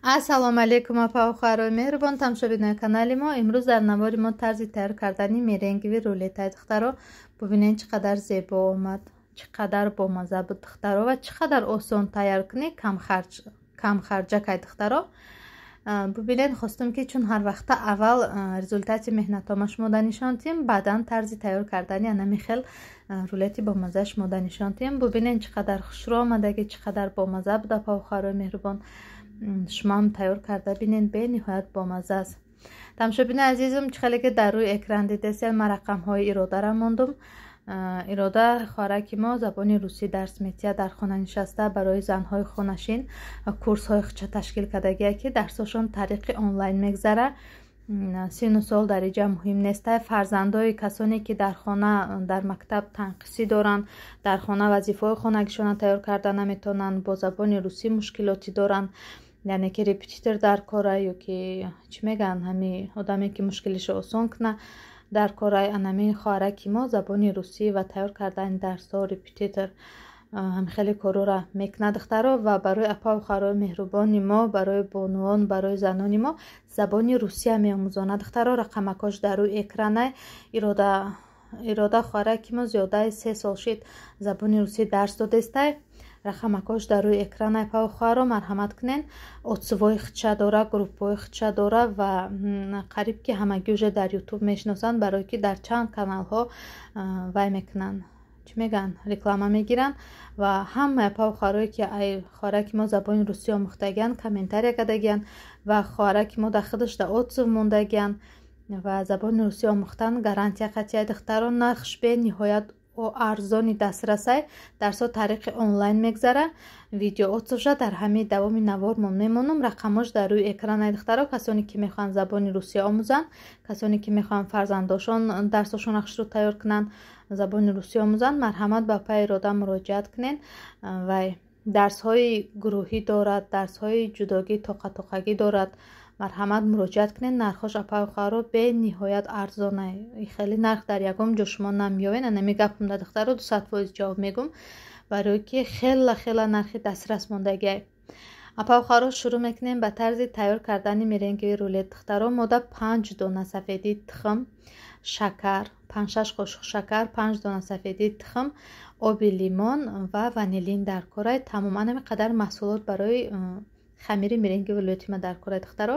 Ассалому алейкум апа хӯрои меҳрубон тамошобинони канали мо. имрӯз дар навори мо тарзи тайёр кардани меренгиви рулетаи духтаро бубинед чӣ қадар зебо омад, чӣ қадар бомаза буд духтаро ва чӣ қадар осон тайёр кунӣ камхарҷакай духтаро. Бубинед хостум ки чун ҳар вақта аввал результати меҳнатома шумода нишонтем, баъдан тарзи тайёр кардани анами хел рулети бомаза шумода нишонтем. Бубинед чӣ қадар хушрӯ омадаги, чӣ қадар бомаза буд апа хӯрои меҳрубон. шумам тайёр карда бинед, бениҳоят бомаза аст. Тамошобини азизам, чӣ хеле ки дар рӯи экран дидесен, ман рақамҳои иродара мондум. ирода хоҳраки мо забони русӣ дарс метиҳад, дар хона нишаста барои занҳои хонашин курсҳои хича ташкил кардагие ки дарсошон тариқи онлайн мегзара. сину сол дар иҷа муҳим нестай. Фарзандои касоне ки дар хона дар мактаб танқисӣ доранд, дар хона вазифаҳои хонагишона тайёр карда наметавонанд, бо забони русӣ мушкилоти доранд, яъне ки репетитор дар кора ё ки чӣ мегӯянд ҳами одаме ки мушкилишро осон куна дар кора. анами хоҳраки мо забони русӣ ва тайёр кардани дарсҳо, репетитор хеле корора мекуна духтаро. ва барои апа хӯрои меҳрубони мо, барои бонуон, барои занони мо забони русия меомӯзона духтаро. рақамакош дар рӯи экрана. ирода хоҳраки мо зиёдаи 3 сол шид забони русӣ дарс додестай. рақамакош дар рӯи экрана апа хӯро марҳамат кунен. отсувои хича дора, группҳои хича дора ва қариб ки ҳамагӣ уже дар ютуб мешиносанд, барое ки дар чанд каналҳо вай мекунанд, чӣ мегӯянд, реклама мегиранд. ва ҳама апа хӯрое ки ай хоҳраки мо забони русӣ омӯхтагиянд, комментария кардагиянд ва хоҳраки мо дар худаш дар отзув мондагиянд ва забони русӣ омӯхтан гарантия қатъияи духтаро. нархш бениҳоят арзони дастрасай. дарсо тариқи онлайн мегзара. видео отзувша дар ҳамаи давоми навормон мемонам. рақамош дар рӯи экранаи духтаро. касоне ки мехоҳанд забони русӣ омӯзанд, касоне ки мехоҳанд фарзандошон дарсошон ахшро тайёр кунанд, забони русӣ омӯзанд, марҳамат ба апа ирода муроҷиат кунен. вай дарсҳои гурӯҳӣ дорад, дарсҳои ҷудогӣ тоқатоқагӣ дорад. марҳамат муроҷиат кунед. нархош апа хӯро бениҳоят арзонай. хеле нарх дар ягон ҷо шумо намеёвед. анами гапам да духтаро 200% ҷавоб мегум, барое ки хела нархи дастрас мондагиай. апа хӯро шурӯъ мекунем ба тарзи тайёр кардани меренгиви рулет духтаро. мода 5 дона сафеди тухм, шакар, 5-6 қошуқ шакар, 5 дона сафеди тухм, оби лимон ва ванилин дар корай. тамом анами қадар маҳсулот барои хамири меренги рулети мо дар кора духтаро.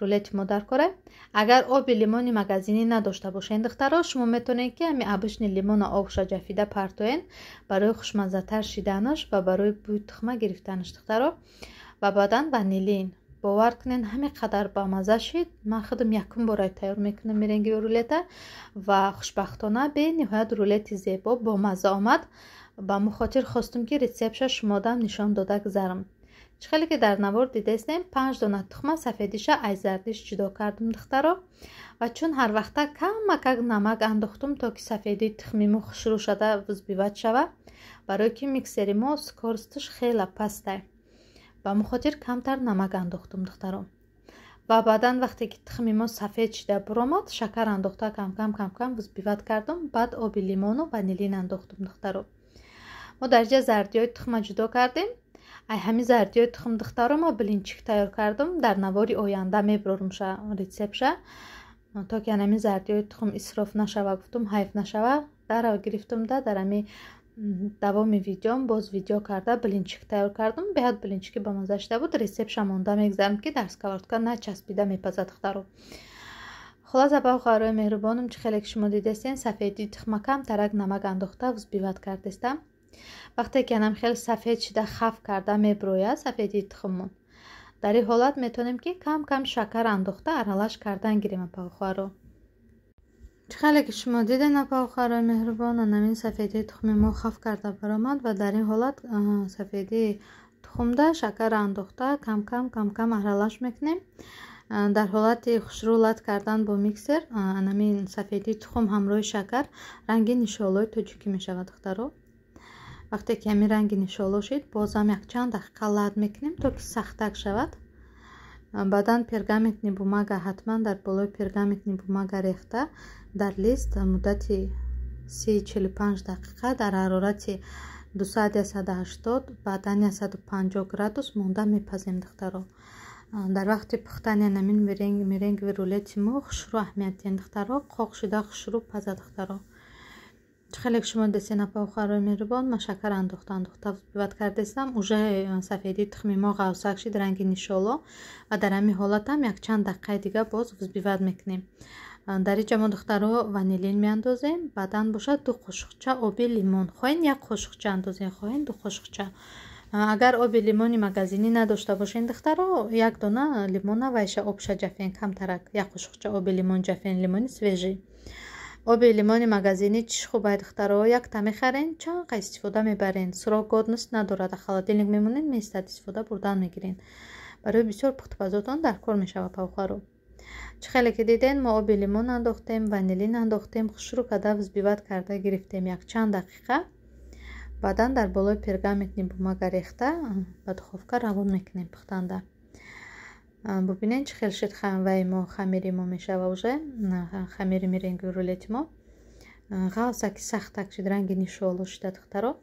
рулети мо дар кора. агар оби лимони магазинӣ надошта бошед духтаро, шумо метавонед ки ами обычни лимона обша ҷафида партоен барои хушмаззатар шиданаш ва барои бӯи тухма гирифтанаш духтаро. ва баъдан ванилин. бовар кунед ҳами қадар бамаза шид. ман худам якум бора тайёр мекунам меренги рулета ва хушбахтона бениҳоят рулети зебо бомаза омад. ба мухотир хостум ки рецептша шумодам нишон дода гузарам. чӣ хеле ки дар навор дидестем 5 дона тухма сафедиша аз зардиш ҷудо кардам духтаро. ва чун ҳар вақта камакак намак андохтум то ки сафеди тухми мо хушрӯ шуда взбиват шава, барое ки миксери мо скоростиш хела пастай. ба мухотир камтар намак андохтум духтаро. ва баъдан вақте ки тухми мо сафед шида буромад, шакар андохта кам взбиват кардам. баъд оби лимону ванилин андохтум духтаро. мо дар ҷа зардиҳои тухма ҷудо кардем. ай ҳами зардиҳои тухм духтаро мо блинчик тайёр кардам. дар навори оянда мебурумша рецептша, то ки анами зардиҳои тухм исроф нашава, гуфтум ҳайф нашава. дара гирифтам дар ами давоми видеом боз видео карда блинчик тайёр кардам. беҳад блинчики бамаза шуда буд. рецептша монда мегзарам ки дар сковородка начаспида мепазад духтаро. хулоса ба хӯрои меҳрубонам, чӣ хеле ки шумо дидестен сафеди тухма камтарак намак андохта взбиват кардестам. вақте ки анам хел сафед шида хаф карда меброяд сафеди тухммон, дар ин ҳолат метавонем ки кам шакар андохта аралаш кардан гирем апа хӯро. чӣ хеле ки шумо диден апа хӯрои меҳрубон, анамин сафеди тухми мо хаф карда баромад ва дар ин ҳолат сафеди тухмда шакар андохта кам аралаш мекунем. дар ҳолати хушрӯ лат кардан бо миксер анамин сафеди тухм ҳамроҳи шакар ранги нишолои тоҷикӣ мешавад духтаро. вақте ки ҳамин ранги нишоло шид, бозам якчанд дақиқа лад мекунем то ки сахтак шавад. баъдан пергаментни бумага ҳатман дар болои пергаментни бумага рехта дар лист муддати 30-45 дақиқа дар ҳарорати 200-180 баъдан 150 градус монда мепазем духтаро. дар вақти пухтани намин меренгови рулети мо хушрӯ аҳамияти духтаро қоқшида хушрӯ паза духтаро хеле шумо десена паухарои меҳрубон ма шакар андохта взбиват кардесам уже сафеди тухми мо ғавсак шид ранги нишоло ва дар ҳамин ҳолатам якчанд дақиқаи дига боз взбиват мекунем. дар инҷа мо духтаро ванилин меандозем, баъдан бошад 2 қошуқча оби лимон, хоҳен 1 қошуқча андозем, хоҳен 2 қошуқча. агар оби лимони магазинӣ надошта бошен духтаро 1 дона лимона вайша обша ҷафен камтарак 1 қошуқча оби лимон ҷафен, лимони свежӣ. оби лимони магазинӣ чиш хубай духтаро, якта мехарен, чанқа истифода мебарен, сурох годност надорад, холодильник мемонен, меистад истифода бурдан мегирен. барои бисёр пухтупазотон дар кор мешавад паухаро. чӣ хеле ки диден мо оби лимон андохтем, ванилин андохтем, хушрӯ када взбиват карда гирифтем якчанд дақиқа. баъдан дар болои пергаментни бумага рехта ба духовка равон мекунем пухтанда. бубинен чӣ хел шид вай мо хамири мо мешава уже хамири меренгови рулети мо ғавсаки сахтак шид, ранги нишоло шида духтаро.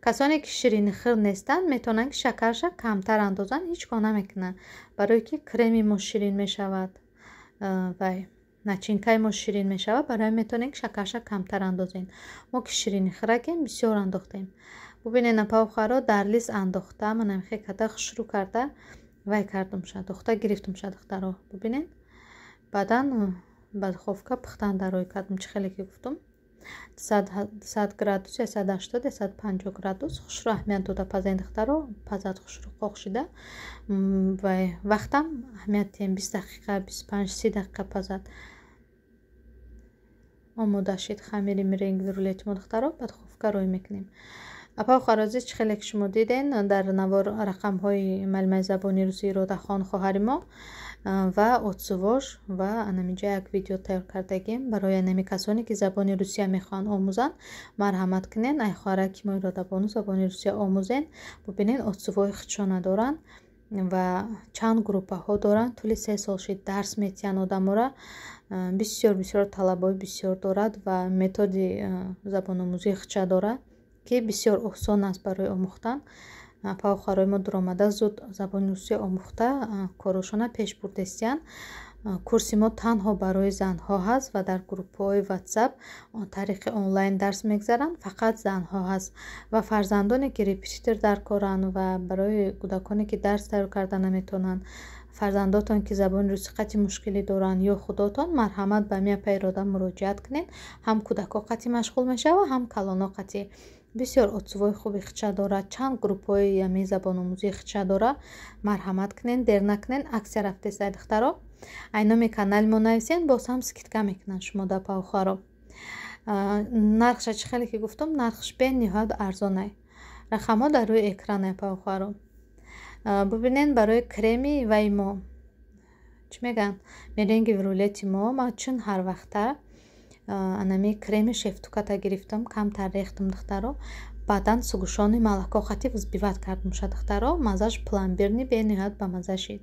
касоне ки ширинихӯр нестанд метавонанд ки шакарша камтар андозанд, ҳеҷ гона намекунанд, барое ки креми мо ширин мешавад, вай начинкаи мо ширин мешавад, барое метавонем ки шакарша камтар андозем. мо ки ширинихӯракем бисёр андохтем. бубинен паухаро дар лист андохта манамихе када хушрӯ карда вай кардумша духта гирифтумша духтаро. бубинен баъдан ба духовка пухтанда рой кардум. чӣ хеле ки гуфтум 100 градус я 180 150 градус хушрӯ аҳамият дода пазен духтаро, пазад хушрӯ қоқшида вай вақтам аҳамиятем 20 дақиқа 25-30 дақиқа пазад омода шид. хамири меренгови рулети мо духтаро ба духовка рой мекунем. паухаро азиз, чӣ хеле ки шумо диден дар навор рақамҳои маълимаи забони русӣ Иродахон хоҳари мо ва отсувош ва анамиҷа як видео тайёр кардагем барои анами касоне ки забони русия мехоҳанд омӯзанд. марҳамат кунен, ай хоҳараки мо Иродабону забони русия омӯзен. бубинен отсувои худшона доранд ва чанд группаҳо доранд. тӯли 3 сол шид дарс метиҳанд одамора. бисёр талабои бисёр дорад ва методи забономӯзии худша дорад ки бисёр осон аст барои омӯхтан. паухарои мо дуромада зуд забони русия омӯхта корушона пеш бурдестиянд. курси мо танҳо барои занҳо ҳаст ва дар группаҳои ватсап тариқи онлайн дарс мегзаранд, фақат занҳо ҳаст ва фарзандоне ки репетитор дар коранд ва барои кӯдаконе ки дарс тайёр карда наметавонанд, фарзандотон ки забони русӣ қати мушкилӣ доранд ё худотон, марҳамат ба мия пайрода муроҷиат кунед. ҳам кӯдако қати машғул мешаванд, ҳам калоно қати. бисёр отсувои хуби худша дорад, чанд группаҳои ями забономӯзии худша дорад. марҳамат кунен, дер накунен, аксия рафтесай духтаро. ай номи канали мо нависен, боз ҳам скидка мекунанд шумо да паухаро. нархша чӣ хеле ки гуфтум, нархш бениҳоят арзонай. рақамҳо дар рӯи экранай паухаро. бубинен барои креми вай мо чӣ меган меренгови рулети мо ма чун ҳар вақта анами креми шефтуката гирифтам, камтар рехтум духтаро. баъдан сугушони малакоқати взбиват кардумша духтаро. маззаш пломбирни бениҳоят ба мазза шид.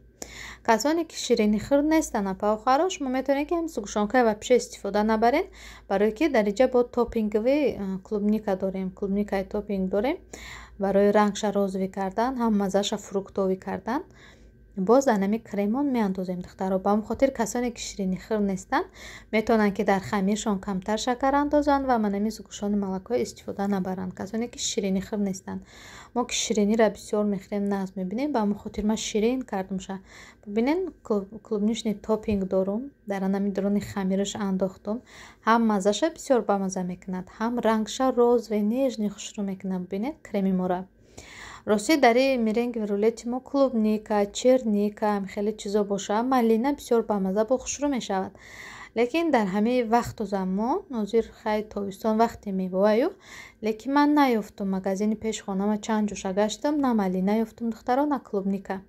касоне ки ширинихӯр нестанд паухаро, шумо метавонед ки ҳам сугушонкаи вапше истифода набарен, барое ки дар инҷа бо топпингови клубника дорем, клубникаи топпинг дорем барои рангша розовӣ кардан, ҳам маззаша фруктовӣ кардан. боз анами кремон меандозем духтаро. ба ҳамин хотир касоне ки ширинихӯр нестанд метавонанд ки дар хамиршон камтар шакар андозанд ва манами сугушони молоко истифода набаранд. касоне ки ширинихӯр нестанд, мо ки ширинира бисёр мехӯрем нағз мебинем, ба ҳамин хотир ма ширин кардумша. бубинен клубничный топпинг дорум, дар анами дурони хамираш андохтум. ҳам маззаша бисёр бамазза мекунад, ҳам рангша розове нежни хушрӯ мекунад. бубинед креми мора. рости дар ин меренгови рулети мо клубника, черника, хеле чизо боша, малина бисёр бамазза бо хушрӯ мешавад. лекин дар ҳамин вақту замон ҳозир хай тобистон вақти меваю, лекин ман наёфтум. магазини пеши хонама чанд ҷоша гаштам, на малина ёфтум духтаро, на клубника.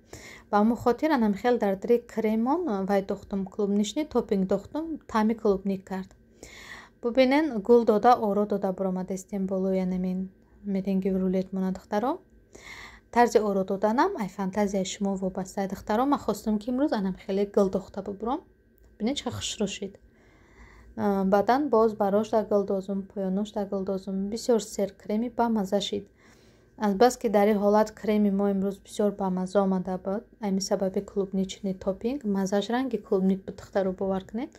ба ҳамин хотир анам хел дар дири кремон вай дохтум, клубничный топпинг дохтум, таъми клубник кард. бубинен гул дода оро дода буромадестем болои анамин меренгови рулет мона духтаро. тарзи оро доданам ай фантазияи шумо вобаста духтаро. ман хостум ки имрӯз анам хеле гул дохта бубуром. бинед чӣ хушрӯ шид. баъдан боз барошта гул дозум, поёношта гул дозум, бисёр сер креми ба мазза шид. албаски дар ин ҳолат креми мо имрӯз бисёр бамаза омада буд. айми сабаби клубничный топинг мазаш ранги клубник бутахтаро бовар кунед.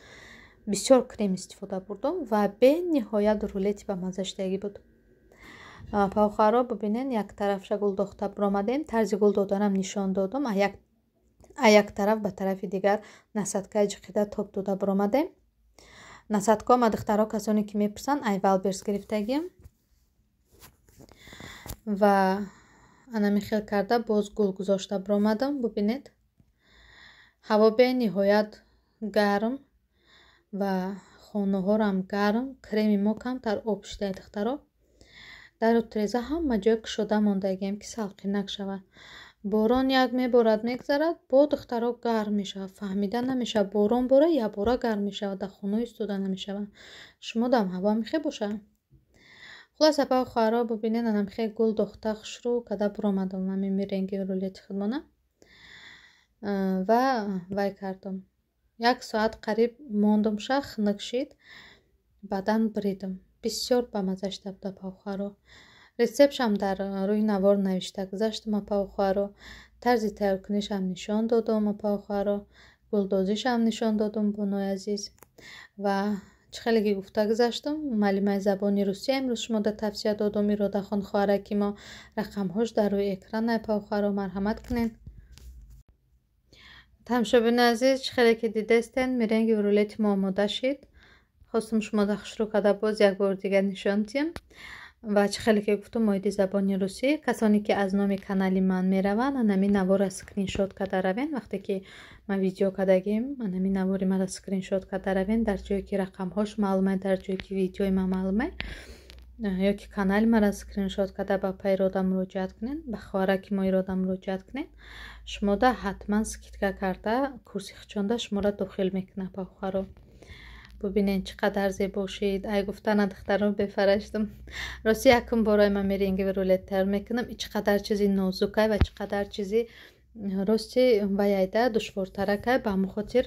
бисёр крем истифода бурдум ва бениҳоят рулети бамазаштагӣ буд. павхаро бубинен як тарафша гул дохта биромадем. тарзи гул доданам нишон додум. а як тараф ба тарафи дигар насадкаи ҷиқида тоб дода биромадем. насадко ма духтаро касоне ки мепурсанд ай валберс гирифтагим ва анами хел карда боз гул гузошта биромадам. бубинед ҳаво бениҳоят гарм ва хонаҳорам гарм. креми мо камтар об шудаи духтаро. дар утреза ҳама ҷо кушода мондагием ки салқинак шавад. борон як меборад мегзарад, бо духтаро гарм мешавад. фаҳмида намешавад борон бора я бора гарм мешавад. дар хона истода намешавад. шумодам ҳаво мехе бошад. хулоса павхаро бубинен анамхе гул дохта хушрӯ када биромадам ами меренги рулети худмона ва вай кардам. як соат қариб мондум ша хунук шид. баъдан биридам. бисёр бамазашта буда павхаро. рецептшам дар рӯи навор навишта гузаштам павхаро. тарзи тайёркунишам нишон додам павхаро. гулдозишам нишон додам бонои азиз ва чӣ хеле ки гуфта гузаштам. муаллимаи забони русия имрӯз шумода тавсия додам. Иродахон хоҳараки мо рақамҳош дар рӯи экрана павхаро марҳамат кунед. тамошобини азиз чӣ хеле ки дидестен меренги рулети мо омода шид. хостам шумода хушрӯ када боз як бор дигар нишон диҳам. ва чӣ хеле ки гуфтам моҳиди забони русӣ. касоне ки аз номи канали ман мераванд анами навора скриншот када равен. вақте ки ман видео кадагим анами навори мара скриншот када равен. дар ҷое ки рақамҳош маълумай, дар ҷое ки видеои ман маълумай, ё ки канали мара скриншот када ба па ирода муроҷиат кунед, ба хоҳараки мо ирода муроҷиат кунед. шумода ҳатман скидка карда курси хичонда шуморо дохил мекунад павхаро. бубинен чӣ қадар зебо шид. ай гуфтана духтаро бефараштам. рости якум бораи ман меренги рулет тайёр мекунам. чӣ қадар чизи нозукай ва чӣ қадар чизи рости ваяйда душвортаракай. ба ҳамон хотир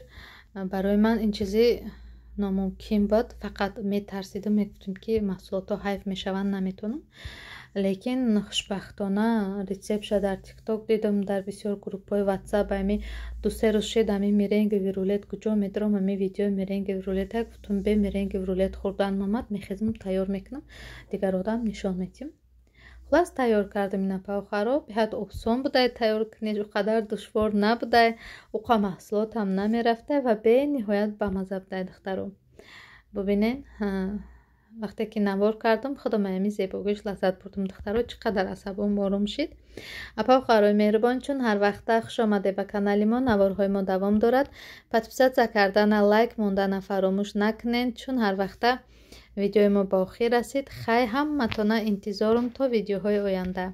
барои ман ин чизи номумкин буд. фақат метарсидам, мегуфтам ки маҳсулото ҳайф мешаванд, наметонам. лекин хушбахтона рецептша дар тикток дидам, дар бисёр группҳои ватсап. ами ду-се рӯз шид ами меренги рулет куҷо медорам. ами видеои меренги рулета гуфтам бе меренги рулет хӯрдан омад. мехезам тайёр мекунам, дигар одам нишон медиҳам. хулас тайёр кардам ина павхаро. беҳад осон будай тайёр куниш, у қадар душвор набудай, уқа маҳсулотам намерафтай ва бениҳоят бамаза будай духтаро. бубинен вақте ки навор кардам худам ами зебогиш лаззат бурдам духтаро. чӣ қадар асабом ором шид. павхарои меҳрубон, чун ҳар вақта хуш омаде ба канали мо. наворҳои мо давом дорад. подписатсия кардана, лайк мондана фаромӯш накунед, чун ҳар вақта видеои мо ба охир расид. хай ҳаматона интизорум то видеоҳои оянда.